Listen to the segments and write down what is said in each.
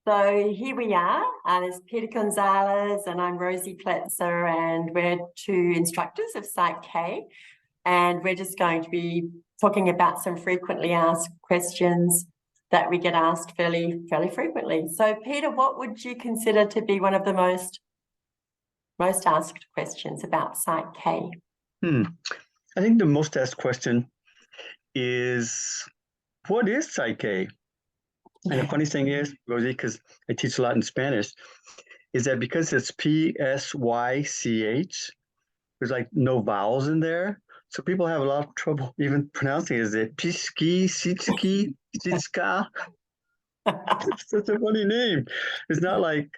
So here we are. There's Peter Gonzalez and I'm Rosie Pletzer, and we're two instructors of PSYCH-K. And we're just going to be talking about some frequently asked questions that we get asked fairly frequently. So Peter, what would you consider to be one of the most asked questions about PSYCH-K? I think the most asked question is, what is PSYCH-K? And the funny thing is, Rosie, because I teach a lot in Spanish, is that because it's PSYCH, there's like no vowels in there. So people have a lot of trouble even pronouncing it. Is it PSYCH-K, PSYCH-K? It's such a funny name. It's not like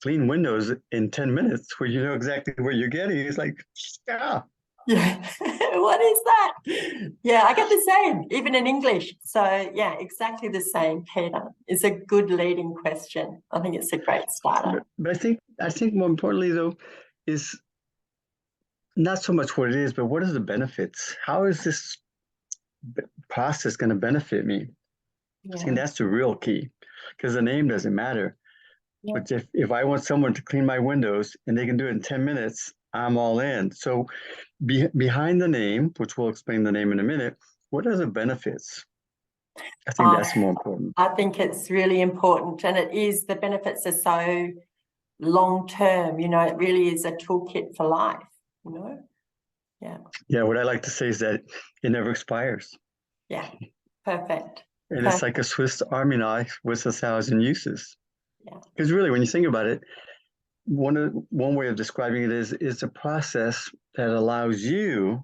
clean windows in 10 minutes where you know exactly what you're getting. It's like, yeah. Yeah, what is that? Yeah, I get the same, even in English. So yeah, exactly the same, Peter. It's a good leading question. I think it's a great starter. But I think more importantly though, is not so much what it is, but what are the benefits? How is this process going to benefit me? Yeah. I think that's the real key, because the name doesn't matter. Yeah. But if I want someone to clean my windows and they can do it in 10 minutes, I'm all in. So behind the name, which we'll explain the name in a minute, what are the benefits? I think that's more important. I think it's really important, and it is, the benefits are so long-term, you know, it really is a toolkit for life, you know? Yeah. Yeah, what I like to say is that it never expires. Yeah, perfect. And it's like a Swiss Army knife with 1,000 uses. Yeah. Because really, when you think about it, one way of describing it is a process that allows you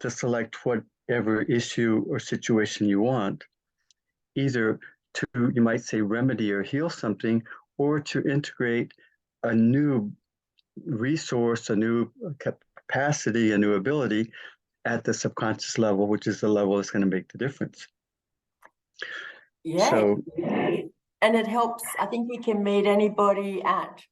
to select whatever issue or situation you want, either to, you might say, remedy or heal something, or to integrate a new resource, a new capacity, a new ability at the subconscious level, which is the level that's going to make the difference. Yeah. So, and it helps. I think we can meet anybody at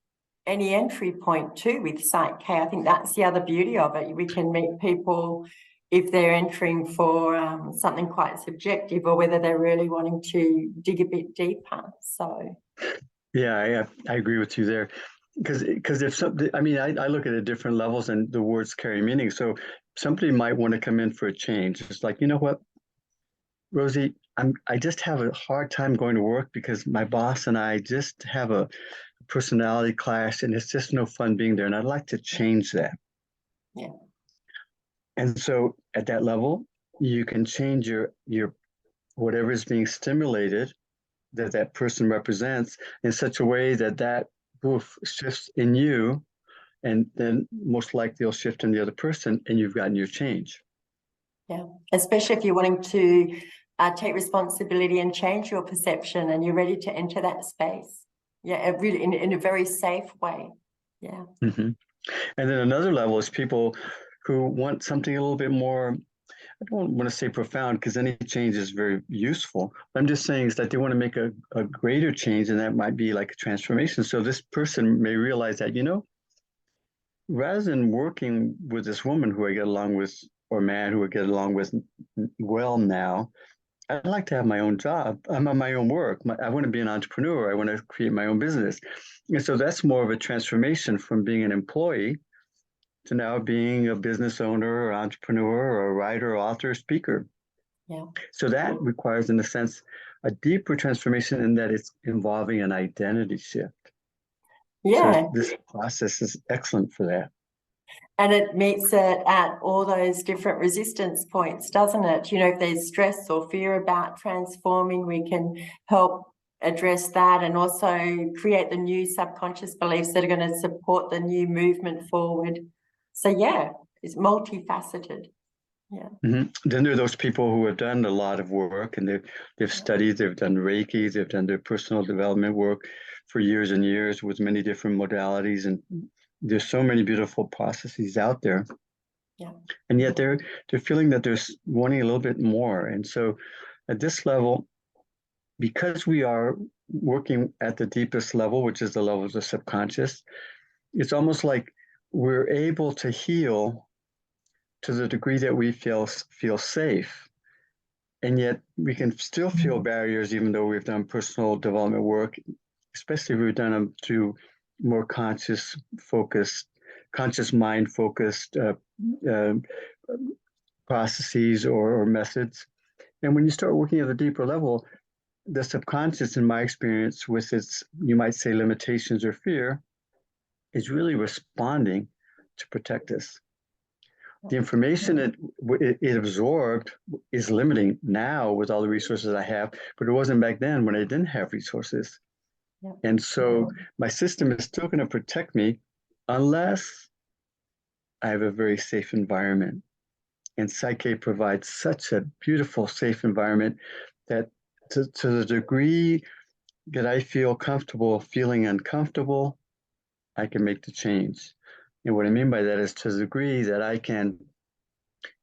any entry point too with PSYCH-K. I think that's the other beauty of it. We can meet people if they're entering for something quite subjective, or whether they're really wanting to dig a bit deeper. So yeah, I agree with you there. Because if something, I mean, I look at it at different levels and the words carry meaning. So somebody might want to come in for a change. It's like, you know what, Rosie, I just have a hard time going to work because my boss and I just have a personality clash, and it's just no fun being there. And I'd like to change that. Yeah. And so at that level, you can change your whatever is being stimulated that person represents in such a way that shifts in you, and then most likely it'll shift in the other person, and you've gotten your change. Yeah, especially if you're wanting to take responsibility and change your perception, and you're ready to enter that space. Yeah, really in a very safe way. Yeah. Mm-hmm. And then another level is people who want something a little bit more, I don't want to say profound, because any change is very useful. I'm just saying is that they want to make a greater change, and that might be like a transformation. So this person may realize that, you know, rather than working with this woman who I get along with, or man who I get along with well now, I'd like to have my own job. I'm on my own work. I want to be an entrepreneur. I want to create my own business. And so that's more of a transformation from being an employee to now being a business owner or entrepreneur or a writer, author, speaker. Yeah. So that requires, in a sense, a deeper transformation in that it's involving an identity shift. Yeah. So this process is excellent for that. And it meets it at all those different resistance points, doesn't it? You know, if there's stress or fear about transforming, we can help address that, and also create the new subconscious beliefs that are going to support the new movement forward. So yeah, it's multifaceted. Yeah. Mm-hmm. Then there are those people who have done a lot of work, and they've studied, they've done Reiki, they've done their personal development work for years and years with many different modalities, and there's so many beautiful processes out there. Yeah. And yet they're feeling that they're wanting a little bit more. And so at this level, because we are working at the deepest level, which is the level of the subconscious, it's almost like we're able to heal to the degree that we feel safe. And yet we can still feel barriers, even though we've done personal development work, especially if we've done them through more conscious mind focused processes or methods. And when you start working at a deeper level, the subconscious, in my experience, with its, you might say, limitations or fear, is really responding to protect us. The information it absorbed is limiting now with all the resources I have, but it wasn't back then when I didn't have resources. Yeah. And so my system is still going to protect me unless I have a very safe environment. And PSYCH-K provides such a beautiful, safe environment that to the degree that I feel comfortable feeling uncomfortable, I can make the change. And what I mean by that is to the degree that I can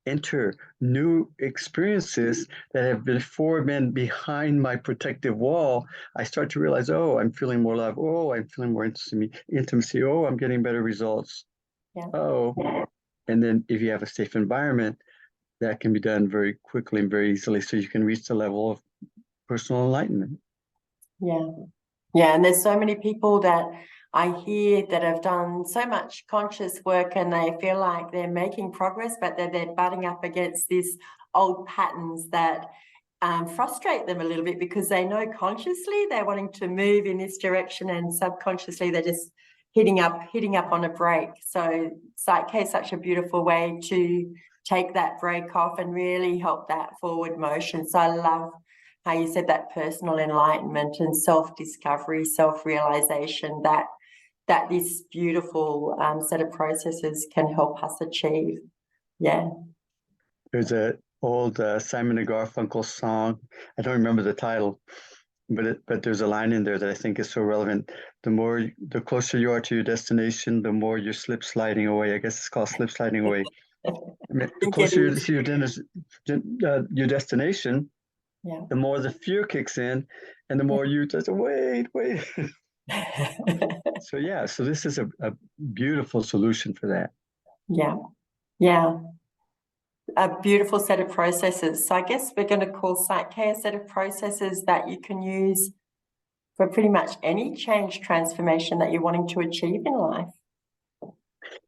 enter new experiences that have before been behind my protective wall, I start to realize, oh, I'm feeling more love. Oh, I'm feeling more intimacy. Oh, I'm getting better results. Yeah. Oh, and then if you have a safe environment, that can be done very quickly and very easily, so you can reach the level of personal enlightenment. Yeah. Yeah. And there's so many people that I hear that have done so much conscious work and they feel like they're making progress, but they're butting up against these old patterns that frustrate them a little bit, because they know consciously they're wanting to move in this direction and subconsciously they're just hitting up on a brake. So PSYCH-K is such a beautiful way to take that brake off and really help that forward motion. So I love how you said that personal enlightenment and self-discovery, self-realization, that this beautiful set of processes can help us achieve. Yeah. There's a old Simon and Garfunkel song. I don't remember the title, but there's a line in there that I think is so relevant. The closer you are to your destination, the more you're slip sliding away. I guess it's called slip sliding away. I mean, the closer you to your destination, yeah, the more the fear kicks in, and the more you just wait. So yeah, so this is a beautiful solution for that. yeah, yeah. A beautiful set of processes. So I guess we're going to call PSYCH-K a set of processes that you can use for pretty much any change transformation that you're wanting to achieve in life.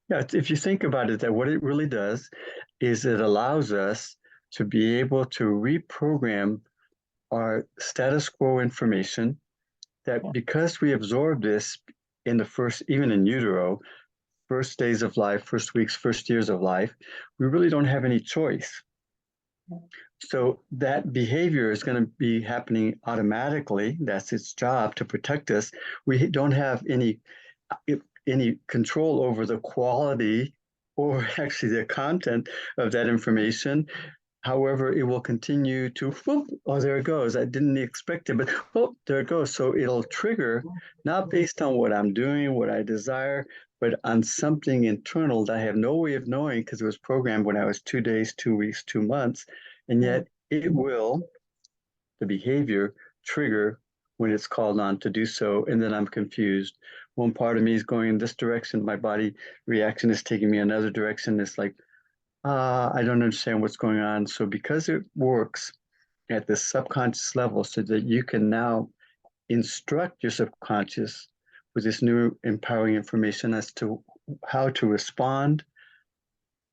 Yeah, if you think about it, that what it really does is it allows us to be able to reprogram our status quo information, that because we absorb this in the first, even in utero, first days of life, first weeks, first years of life, we really don't have any choice. So that behavior is going to be happening automatically. That's its job, to protect us. We don't have any control over the quality or actually the content of that information. However, it will continue to, oh, there it goes. I didn't expect it, but oh, there it goes. So it'll trigger, not based on what I'm doing, what I desire, but on something internal that I have no way of knowing, because it was programmed when I was 2 days, 2 weeks, 2 months. And yet it will, the behavior, trigger when it's called on to do so. And then I'm confused. One part of me is going in this direction. My body reaction is taking me another direction. It's like, I don't understand what's going on. So because it works at the subconscious level, so that you can now instruct your subconscious with this new empowering information as to how to respond,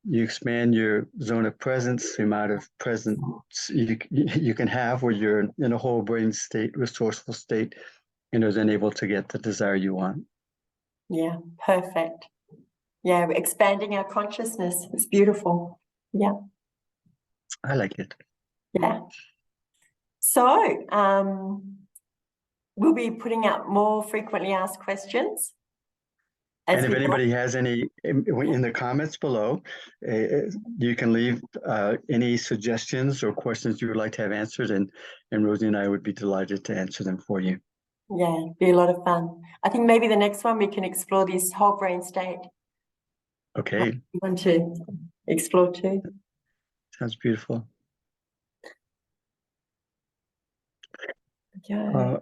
you expand your zone of presence, the amount of presence you can have where you're in a whole brain state, resourceful state, and are then able to get the desire you want. Yeah, perfect. Yeah, we're expanding our consciousness. It's beautiful. Yeah. I like it. Yeah. So we'll be putting out more frequently asked questions. And if anybody has any in the comments below, you can leave any suggestions or questions you would like to have answered, and Rosie and I would be delighted to answer them for you. Yeah, it'd be a lot of fun. I think maybe the next one we can explore this whole brain state. Okay. You want to explore too? Sounds beautiful. Yeah.